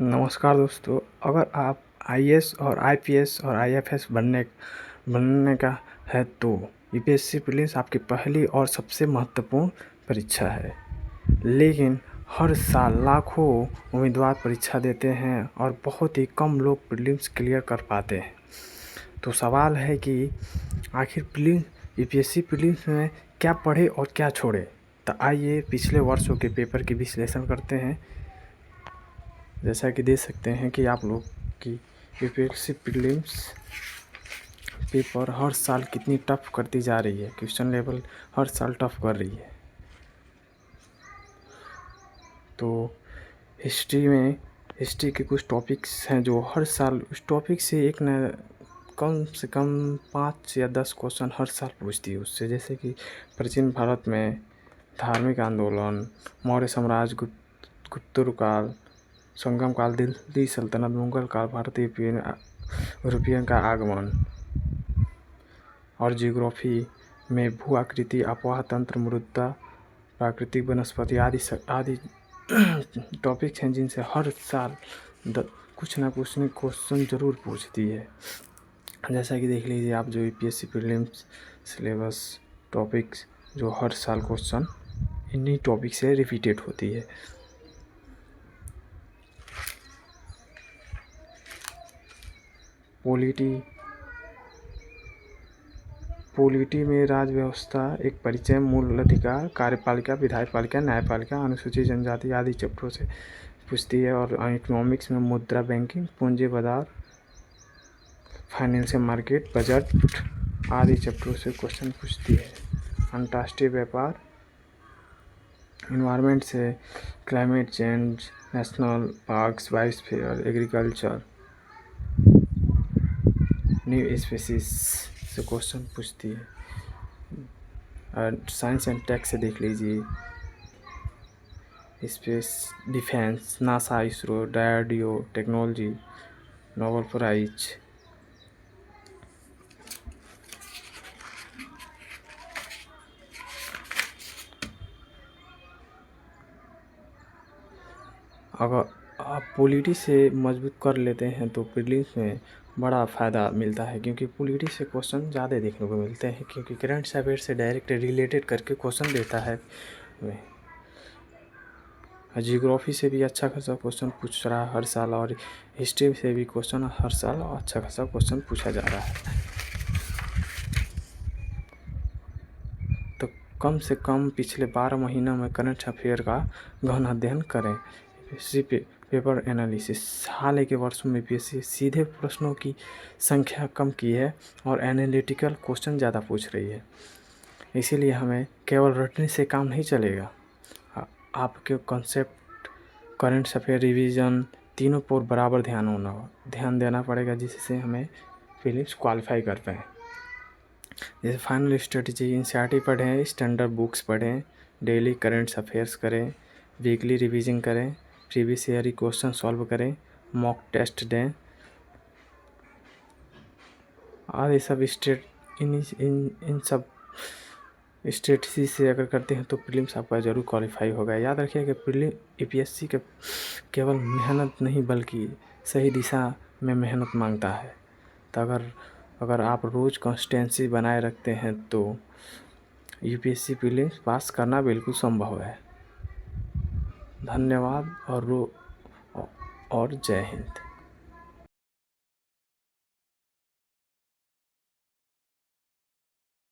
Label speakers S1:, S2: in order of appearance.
S1: नमस्कार दोस्तों। अगर आप आईएएस और आईपीएस और आईएफएस बनने का है तो यूपीएससी प्रीलिम्स आपकी पहली और सबसे महत्वपूर्ण परीक्षा है। लेकिन हर साल लाखों उम्मीदवार परीक्षा देते हैं और बहुत ही कम लोग प्रीलिम्स क्लियर कर पाते हैं। तो सवाल है कि आखिर यूपीएससी प्रीलिम्स में क्या पढ़े और क्या छोड़े। तो आइए पिछले वर्षों के पेपर की विश्लेषण करते हैं। जैसा कि देख सकते हैं कि आप लोग की यूपीएससी प्रीलिम्स पेपर हर साल कितनी टफ करती जा रही है। क्वेश्चन लेवल हर साल टफ कर रही है। तो हिस्ट्री के कुछ टॉपिक्स हैं जो हर साल उस टॉपिक से कम से कम 5 या 10 क्वेश्चन हर साल पूछती है उससे। जैसे कि प्राचीन भारत में धार्मिक आंदोलन, मौर्य साम्राज्य, गुप्त काल, संगम काल, दिल्ली सल्तनत, मुगल काल, भारतीय यूरोपियन का आगमन। और जियोग्राफी में भू आकृति, अपवाह तंत्र, मृदा, प्राकृतिक वनस्पति आदि टॉपिक्स हैं जिनसे हर साल कुछ ना कुछ क्वेश्चन ज़रूर पूछती है। जैसा कि देख लीजिए आप जो यूपीएससी प्रीलिम्स सिलेबस टॉपिक्स जो हर साल क्वेश्चन इन्हीं टॉपिक से रिपीटेड होती है। पॉलिटी में राज्य व्यवस्था, एक परिचय, मूल अधिकार, कार्यपालिका, विधायपालिका, न्यायपालिका, अनुसूचित जनजाति आदि चैप्टरों से पूछती है। और इकोनॉमिक्स में मुद्रा, बैंकिंग, पूंजी बाजार, फाइनेंशियल मार्केट, बजट आदि चैप्टरों से क्वेश्चन पूछती है। अंतर्राष्ट्रीय व्यापार, इन्वायरमेंट से climate change, national parks, biosphere, agriculture, new species से क्वेश्चन पूछती है। और साइंस एंड टेक से देख लीजिए space, defence, NASA, ISRO, DRDO, technology, Nobel prize. अगर आप पॉलिटी से मजबूत कर लेते हैं तो प्रीलिम्स में बड़ा फ़ायदा मिलता है, क्योंकि पॉलिटी से क्वेश्चन ज़्यादा देखने को मिलते हैं, क्योंकि करंट अफेयर से डायरेक्ट रिलेटेड करके क्वेश्चन देता है। जियोग्राफी से भी अच्छा खासा क्वेश्चन पूछ रहा है हर साल, और हिस्ट्री से भी क्वेश्चन हर साल अच्छा खासा क्वेश्चन पूछा जा रहा है। तो कम से कम पिछले 12 महीनों में करंट अफेयर का गहन अध्ययन करें। पेपर एनालिसिस, हाल के वर्षों में यूपीएससी सीधे प्रश्नों की संख्या कम की है और एनालिटिकल क्वेश्चन ज़्यादा पूछ रही है। इसीलिए हमें केवल रटने से काम नहीं चलेगा। आपके कॉन्सेप्ट, करंट अफेयर, रिवीजन तीनों पर बराबर ध्यान देना पड़ेगा, जिससे हमें प्रीलिम्स क्वालिफाई कर पाएँ। जैसे फाइनल स्ट्रेटजी, एनसीईआरटी पढ़ें, स्टैंडर्ड बुक्स पढ़ें, डेली करंट अफेयर्स करें, वीकली रिवीजन करें, प्रीवियस ईयर क्वेश्चन सॉल्व करें, मॉक टेस्ट दें। और ये सब इन सब स्ट्रेटजी से अगर करते हैं तो प्रीलिम्स आपका ज़रूर क्वालिफाई होगा। याद रखिए कि यूपीएससी के केवल मेहनत नहीं बल्कि सही दिशा में मेहनत मांगता है। तो अगर आप रोज़ कंसिस्टेंसी बनाए रखते हैं तो यूपीएससी प्रीलिम्स पास करना बिल्कुल संभव है। धन्यवाद और जय हिंद।